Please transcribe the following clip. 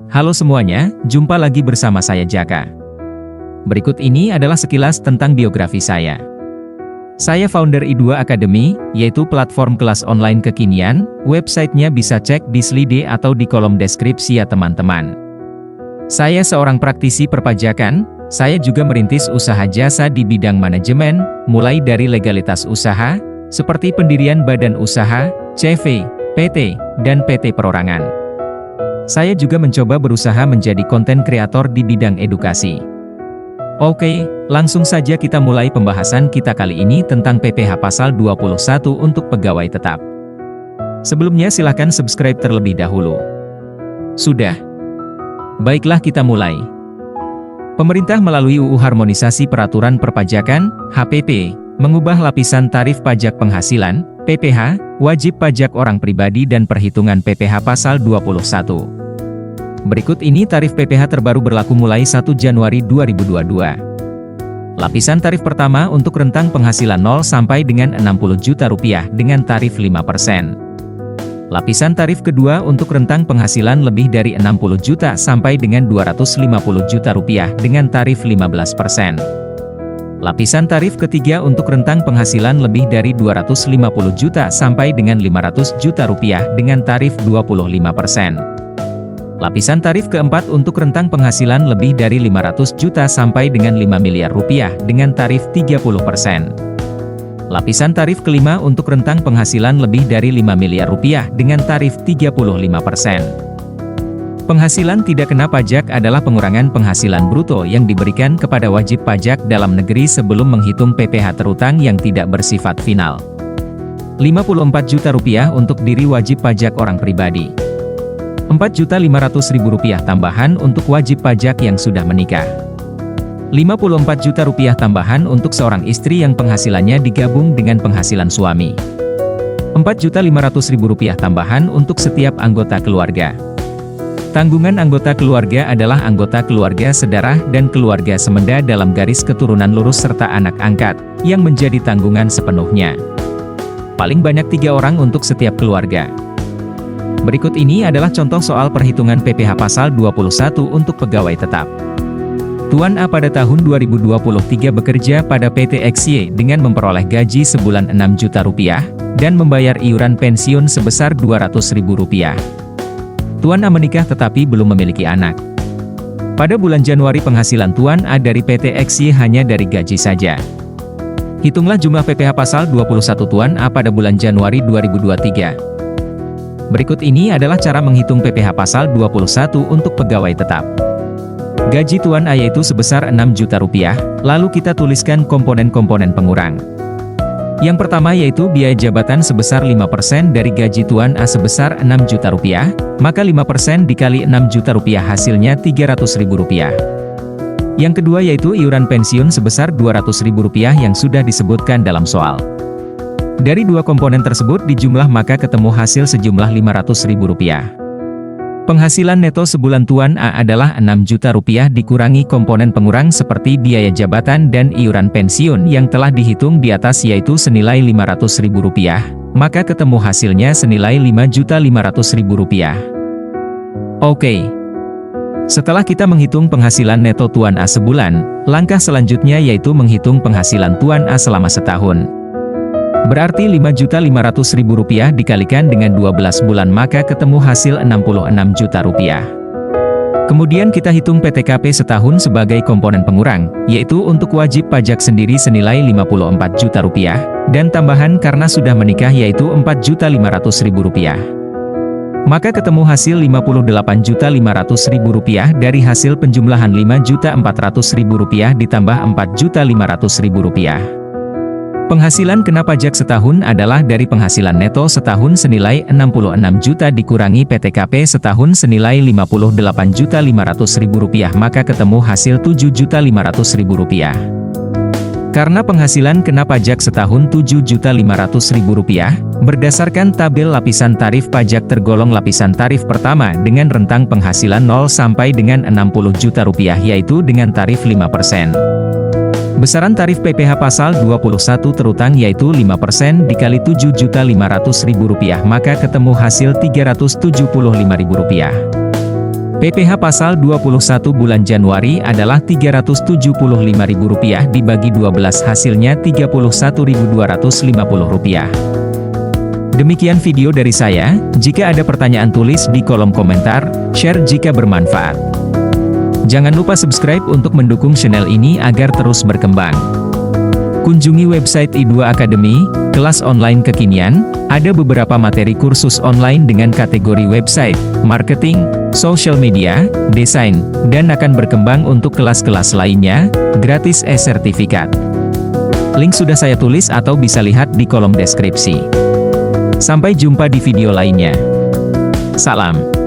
Halo semuanya, jumpa lagi bersama saya Jaka. Berikut ini adalah sekilas tentang biografi saya. Saya founder I2 Academy, yaitu platform kelas online kekinian. Websitenya bisa cek di slide atau di kolom deskripsi ya teman-teman. Saya seorang praktisi perpajakan, saya juga merintis usaha jasa di bidang manajemen, mulai dari legalitas usaha, seperti pendirian badan usaha, CV, PT, dan PT perorangan. Saya juga mencoba berusaha menjadi konten kreator di bidang edukasi. Oke, langsung saja kita mulai pembahasan kita kali ini tentang PPh Pasal 21 untuk pegawai tetap. Sebelumnya silakan subscribe terlebih dahulu. Sudah? Baiklah kita mulai. Pemerintah melalui UU Harmonisasi Peraturan Perpajakan, HPP, mengubah lapisan tarif pajak penghasilan, PPh, wajib pajak orang pribadi dan perhitungan PPh Pasal 21. Berikut ini tarif PPh terbaru berlaku mulai 1 Januari 2022. Lapisan tarif pertama untuk rentang penghasilan 0 sampai dengan 60 juta rupiah dengan tarif 5%. Lapisan tarif kedua untuk rentang penghasilan lebih dari 60 juta sampai dengan 250 juta rupiah dengan tarif 15%. Lapisan tarif ketiga untuk rentang penghasilan lebih dari 250 juta sampai dengan 500 juta rupiah dengan tarif 25%. Lapisan tarif keempat untuk rentang penghasilan lebih dari 500 juta sampai dengan 5 miliar rupiah dengan tarif 30%. Lapisan tarif kelima untuk rentang penghasilan lebih dari 5 miliar rupiah dengan tarif 35%. Penghasilan tidak kena pajak adalah pengurangan penghasilan bruto yang diberikan kepada wajib pajak dalam negeri sebelum menghitung PPh terutang yang tidak bersifat final. 54 juta rupiah untuk diri wajib pajak orang pribadi. Rp4.500.000 tambahan untuk wajib pajak yang sudah menikah. Rp54 juta tambahan untuk seorang istri yang penghasilannya digabung dengan penghasilan suami. Rp4.500.000 tambahan untuk setiap anggota keluarga. Tanggungan anggota keluarga adalah anggota keluarga sedarah dan keluarga semenda dalam garis keturunan lurus serta anak angkat, yang menjadi tanggungan sepenuhnya. Paling banyak 3 orang untuk setiap keluarga. Berikut ini adalah contoh soal perhitungan PPh Pasal 21 untuk pegawai tetap. Tuan A pada tahun 2023 bekerja pada PT XY dengan memperoleh gaji sebulan 6 juta rupiah, dan membayar iuran pensiun sebesar 200.000 rupiah. Tuan A menikah tetapi belum memiliki anak. Pada bulan Januari penghasilan Tuan A dari PT XY hanya dari gaji saja. Hitunglah jumlah PPh Pasal 21 Tuan A pada bulan Januari 2023. Berikut ini adalah cara menghitung PPh Pasal 21 untuk pegawai tetap. Gaji Tuan A yaitu sebesar 6 juta rupiah, lalu kita tuliskan komponen-komponen pengurang. Yang pertama yaitu biaya jabatan sebesar 5% dari gaji Tuan A sebesar 6 juta rupiah, maka 5% dikali 6 juta rupiah hasilnya 300.000 rupiah. Yang kedua yaitu iuran pensiun sebesar 200.000 rupiah yang sudah disebutkan dalam soal. Dari dua komponen tersebut dijumlah maka ketemu hasil sejumlah 500.000 rupiah. Penghasilan neto sebulan Tuan A adalah 6 juta rupiah dikurangi komponen pengurang seperti biaya jabatan dan iuran pensiun yang telah dihitung di atas yaitu senilai 500.000 rupiah, maka ketemu hasilnya senilai 5.500.000 rupiah. Oke. Setelah kita menghitung penghasilan neto Tuan A sebulan, langkah selanjutnya yaitu menghitung penghasilan Tuan A selama setahun. Berarti Rp5.500.000 dikalikan dengan 12 bulan maka ketemu hasil 66 juta rupiah. Kemudian kita hitung PTKP setahun sebagai komponen pengurang, yaitu untuk wajib pajak sendiri senilai 54 juta rupiah, dan tambahan karena sudah menikah yaitu Rp4.500.000. Maka ketemu hasil Rp58.500.000 dari hasil penjumlahan Rp5.400.000 ditambah Rp4.500.000. Penghasilan kena pajak setahun adalah dari penghasilan neto setahun senilai 66 juta dikurangi PTKP setahun senilai Rp58.500.000 maka ketemu hasil Rp7.500.000. Karena penghasilan kena pajak setahun Rp7.500.000, berdasarkan tabel lapisan tarif pajak tergolong lapisan tarif pertama dengan rentang penghasilan 0 sampai dengan 60 juta rupiah yaitu dengan tarif 5%. Besaran tarif PPh Pasal 21 terutang yaitu 5% dikali Rp7.500.000 maka ketemu hasil Rp375.000. PPh pasal 21 bulan Januari adalah Rp375.000 dibagi 12 hasilnya Rp31.250. Demikian video dari saya, jika ada pertanyaan tulis di kolom komentar, share jika bermanfaat. Jangan lupa subscribe untuk mendukung channel ini agar terus berkembang. Kunjungi website I2 Academy, kelas online kekinian, ada beberapa materi kursus online dengan kategori website, marketing, social media, desain, dan akan berkembang untuk kelas-kelas lainnya, gratis e-sertifikat. Link sudah saya tulis atau bisa lihat di kolom deskripsi. Sampai jumpa di video lainnya. Salam.